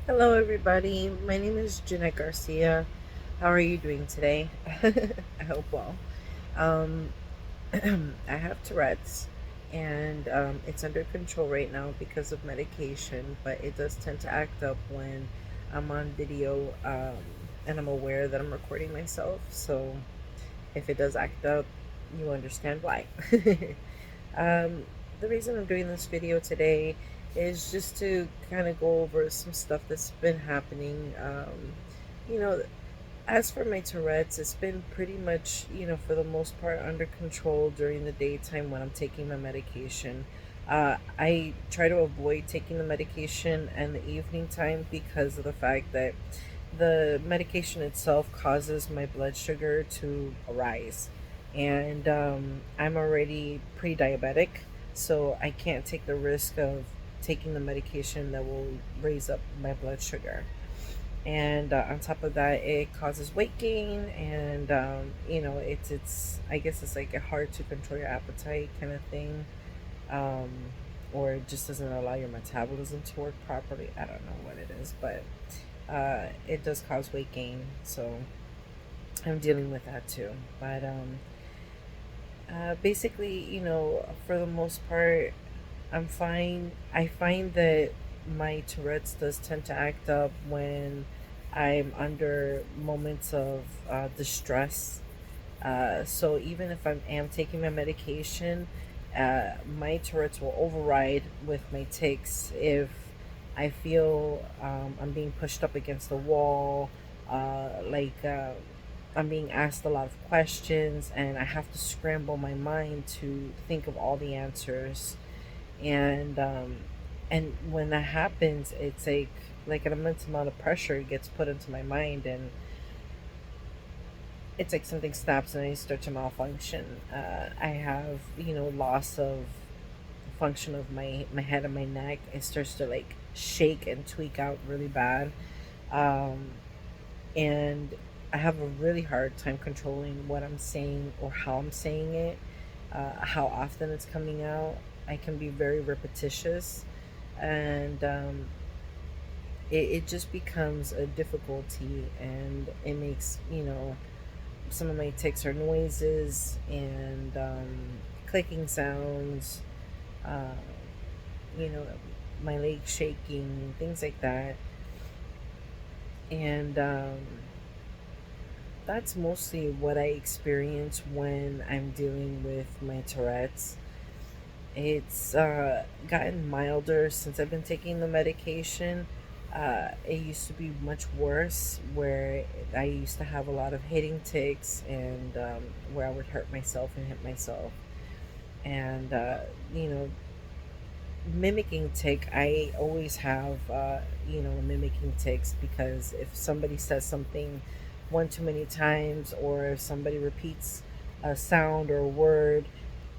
Hello, everybody. My name is Jeanette Garcia. How are you doing today? I hope well. Um, I have Tourette's, and it's under control right now because of medication, but it does tend to act up when I'm on video and I'm aware that I'm recording myself. So if it does act up, you understand why. Um, the reason I'm doing this video today is just to kind of go over some stuff that's been happening. You know, as for my Tourette's, it's been pretty much, for the most part under control during the daytime when I'm taking my medication. I try to avoid taking the medication in the evening time because of the fact that the medication itself causes my blood sugar to rise. And I'm already pre diabetic, so I can't take the risk of taking the medication that will raise up my blood sugar. And on top of that, it causes weight gain, and it's I guess it's like a hard to control your appetite kind of thing, um, or it just doesn't allow your metabolism to work properly. I don't know what it is, but it does cause weight gain, so I'm dealing with that too. But basically, for the most part, I'm fine. I find that my Tourette's does tend to act up when I'm under moments of distress. So even if am taking my medication, my Tourette's will override with my tics if I feel I'm being pushed up against the wall, I'm being asked a lot of questions, and I have to scramble my mind to think of all the answers. And when that happens, it's like an immense amount of pressure gets put into my mind, and it's like something stops and I start to malfunction. I have, loss of function of my head and my neck. It starts to like shake and tweak out really bad. Um, and I have a really hard time controlling what I'm saying or how I'm saying it, how often it's coming out. I can be very repetitious, and it just becomes a difficulty, and it makes, some of my tics are noises and clicking sounds, uh, you know, my legs shaking, things like that. And that's mostly what I experience when I'm dealing with my Tourette's. It's gotten milder since I've been taking the medication. It used to be much worse, where I used to have a lot of hitting tics, and where I would hurt myself and hit myself. And, you know, mimicking tic, I always have, mimicking tics, because if somebody says something one too many times, or if somebody repeats a sound or a word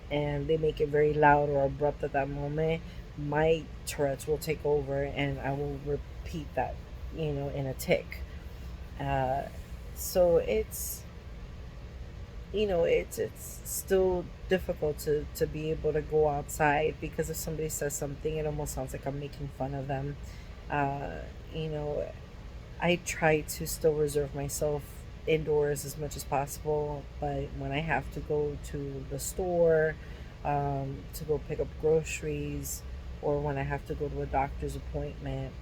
and they make it very loud or abrupt at that moment, my Tourette's will take over and I will repeat that, in a tick. Uh, so it's still difficult to be able to go outside, because if somebody says something, it almost sounds like I'm making fun of them. Uh, you know, I try to still reserve myself indoors as much as possible, but when I have to go to the store, to go pick up groceries, or when I have to go to a doctor's appointment,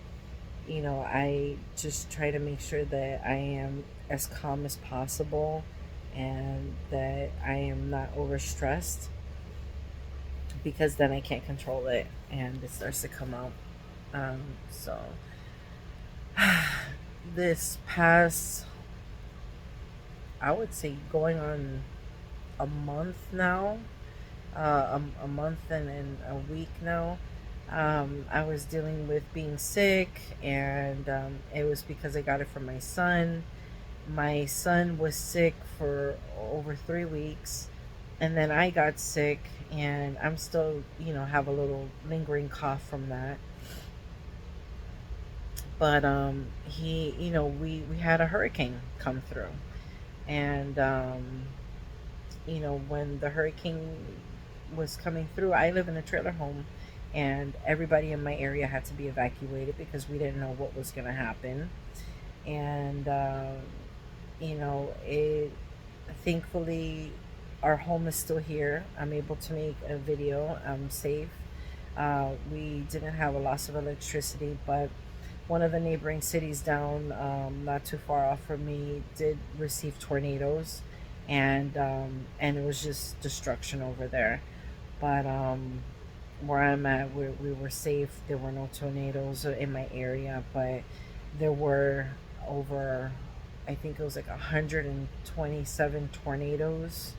I just try to make sure that I am as calm as possible, and that I am not overstressed, because then I can't control it and it starts to come out. So this past, I would say, going on a month now, a month and a week now. I was dealing with being sick, and it was because I got it from my son. My son was sick for over 3 weeks, and then I got sick, and I'm still, have a little lingering cough from that. But we had a hurricane come through, and when the hurricane was coming through, I live in a trailer home, and everybody in my area had to be evacuated because we didn't know what was going to happen. And it thankfully our home is still here. I'm able to make a video. I'm safe. We didn't have a loss of electricity, but one of the neighboring cities down, not too far off from me, did receive tornadoes, and it was just destruction over there. But where I'm at, we were safe. There were no tornadoes in my area, but there were over, I think it was like 127 tornadoes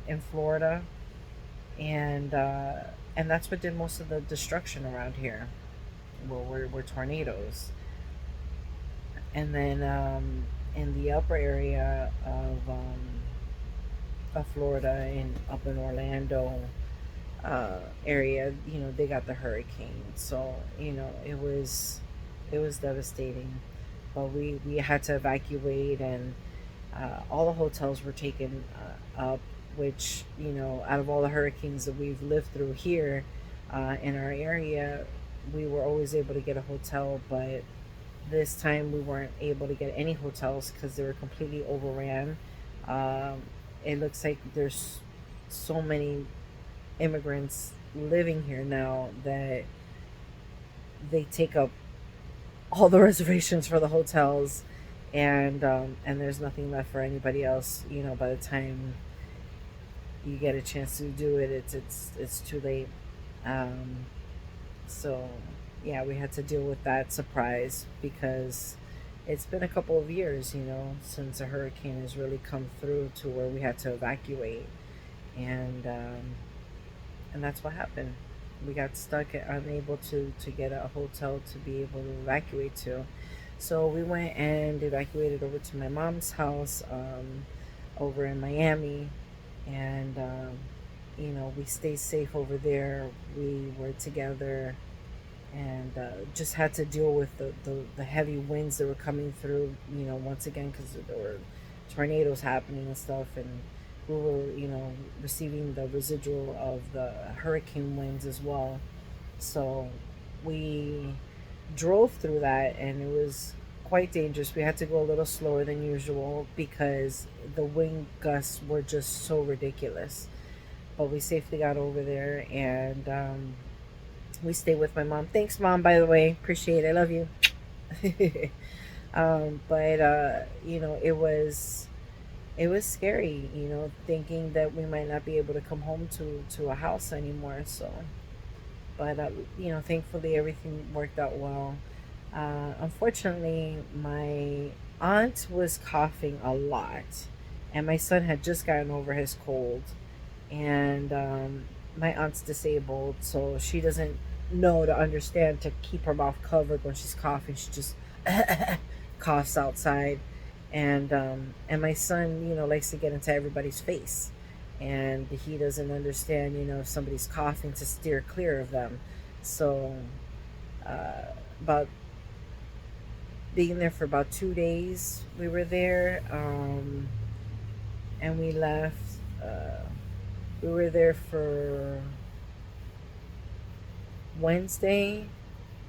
in Florida, and uh, and that's what did most of the destruction around here. Were tornadoes, and then in the upper area of Florida, in up in Orlando area, they got the hurricane. So it was devastating. But we had to evacuate, and all the hotels were taken up. Which, out of all the hurricanes that we've lived through here in our area, we were always able to get a hotel. But this time we weren't able to get any hotels because they were completely overran. Um, it looks like there's so many immigrants living here now that they take up all the reservations for the hotels, and there's nothing left for anybody else. By the time you get a chance to do it, it's too late. Um, so yeah, we had to deal with that surprise because it's been a couple of years, since a hurricane has really come through to where we had to evacuate, and that's what happened. We got stuck, unable to get a hotel to be able to evacuate to. So we went and evacuated over to my mom's house over in Miami, and we stayed safe over there. We were together, and just had to deal with the heavy winds that were coming through, once again, because there were tornadoes happening and stuff, and we were, receiving the residual of the hurricane winds as well. So we drove through that, and it was quite dangerous. We had to go a little slower than usual because the wind gusts were just so ridiculous. But we safely got over there, and we stayed with my mom. Thanks, Mom, by the way. Appreciate it. I love you. But it was scary, thinking that we might not be able to come home to a house anymore. So, but thankfully everything worked out well. Unfortunately, my aunt was coughing a lot, and my son had just gotten over his cold, and my aunt's disabled, so she doesn't know to understand to keep her mouth covered when she's coughing. She just coughs outside, and my son, likes to get into everybody's face, and he doesn't understand, if somebody's coughing, to steer clear of them. So, about being there for about 2 days, we were there, and we left. We were there for Wednesday,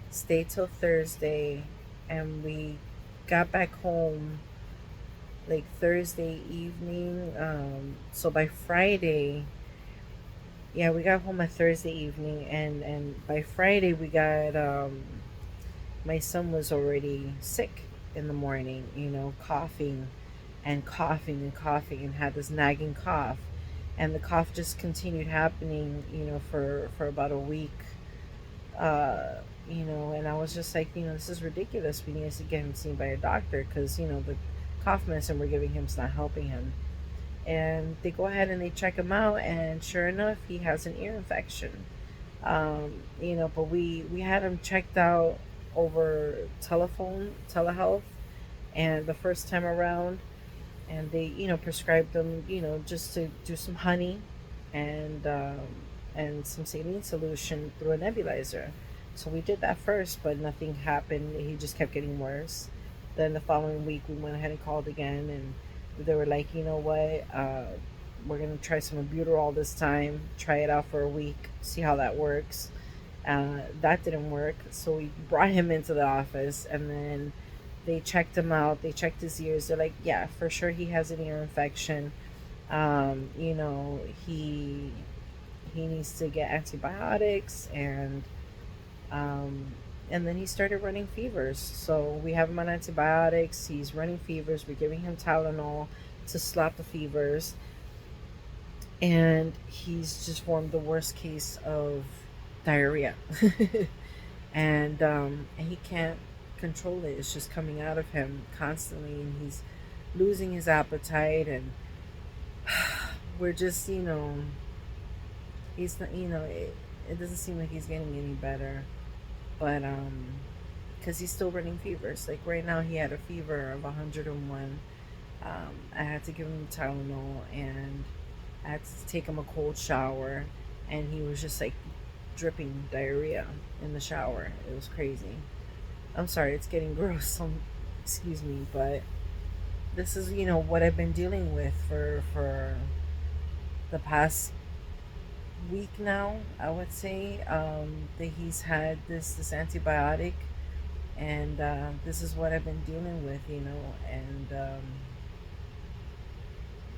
stayed till Thursday, and we got back home like Thursday evening. So by Friday, yeah, we got home at Thursday evening, and by Friday we got my son was already sick in the morning, coughing and coughing and coughing, and had this nagging cough, and the cough just continued happening, for about a week. And I was just like, this is ridiculous. We need to get him seen by a doctor because, the cough medicine we're giving him is not helping him. And they go ahead and they check him out, and sure enough, he has an ear infection. But we had him checked out over telehealth, and the first time around, and they, prescribed him, just to do some honey, and some saline solution through a nebulizer. So we did that first, but nothing happened. He just kept getting worse. Then the following week, we went ahead and called again, and they were like, you know what, we're gonna try some albuterol this time. Try it out for a week, see how that works. That didn't work, so we brought him into the office, and then they checked him out. They checked his ears. They're like, yeah, for sure he has an ear infection. You know, he needs to get antibiotics, um, and then he started running fevers. So we have him on antibiotics. He's running fevers. We're giving him Tylenol to stop the fevers, and he's just formed the worst case of diarrhea. And he can't control it. It's just coming out of him constantly, and he's losing his appetite. And we're just, he's not, it doesn't seem like he's getting any better. But because he's still running fevers. Like right now, he had a fever of 101. I had to give him Tylenol, and I had to take him a cold shower, and he was just like dripping diarrhea in the shower. It was crazy. I'm sorry, it's getting gross. Excuse me, but this is what I've been dealing with for the past week now. I would say that he's had this antibiotic, and this is what I've been dealing with, and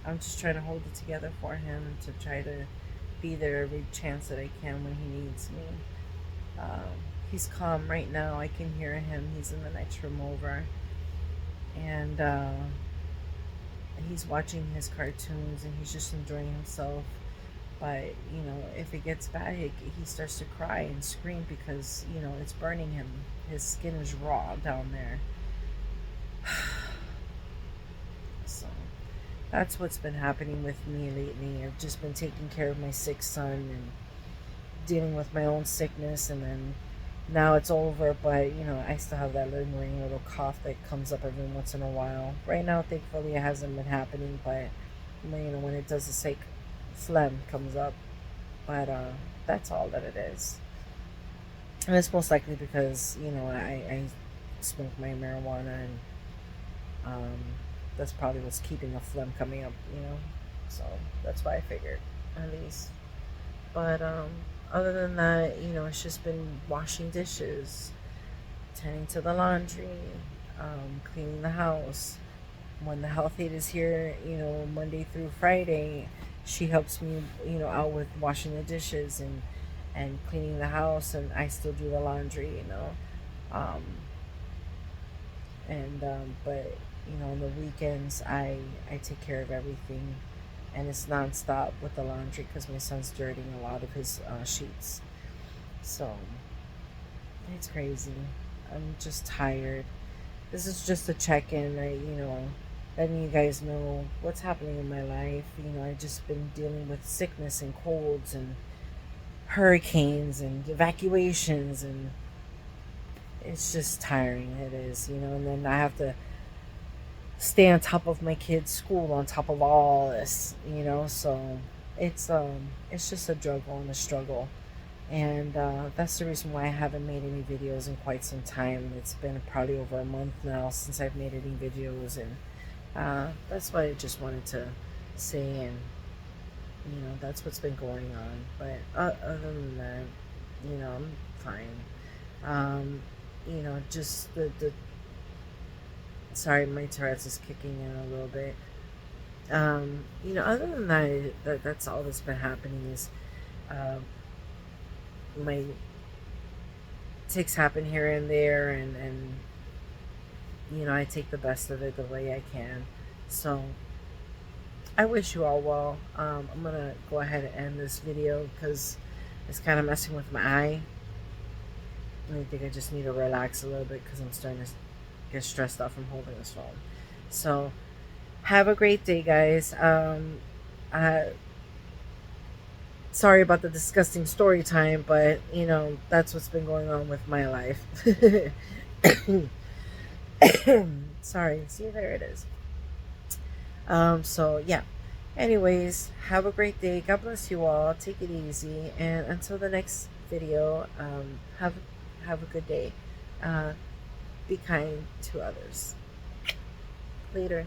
I'm just trying to hold it together for him, to try to be there every chance that I can when he needs me. He's calm right now. I can hear him. He's in the next room over, and he's watching his cartoons, and he's just enjoying himself. But if it gets bad, he starts to cry and scream because it's burning him. His skin is raw down there. So that's what's been happening with me lately. I've just been taking care of my sick son and dealing with my own sickness, and then now it's over, but I still have that lingering little cough that comes up every once in a while. Right now, thankfully, it hasn't been happening, but when it does, it's like phlegm comes up. But that's all that it is, and it's most likely because I smoke my marijuana, and um, that's probably what's keeping the phlegm coming up. So that's why I figured, at least. But other than that, it's just been washing dishes, tending to the laundry, cleaning the house. When the health aide is here, Monday through Friday, she helps me, out with washing the dishes and cleaning the house, and I still do the laundry. Um, and but on the weekends, I take care of everything, and it's nonstop with the laundry because my son's dirtying a lot of his sheets. So it's crazy. I'm just tired. This is just a check-in. Letting you guys know what's happening in my life. I've just been dealing with sickness and colds and hurricanes and evacuations, and it's just tiring. It is, and then I have to stay on top of my kids' school on top of all this, so it's just a struggle and a struggle. And that's the reason why I haven't made any videos in quite some time. It's been probably over a month now since I've made any videos, and that's why I just wanted to say, and that's what's been going on. But other than that, I'm fine. Just the sorry, my Tourette's is kicking in a little bit. Other than that's all that's been happening is uh, my tics happen here and there, and I take the best of it the way I can. So I wish you all well. I'm gonna go ahead and end this video because it's kind of messing with my eye. I think I just need to relax a little bit because I'm starting to get stressed out from holding this phone. So have a great day, guys. Sorry about the disgusting story time, but that's what's been going on with my life. Sorry, see, there it is. So yeah, anyways, have a great day. God bless you all. Take it easy, and until the next video, have a good day. Be kind to others. Later.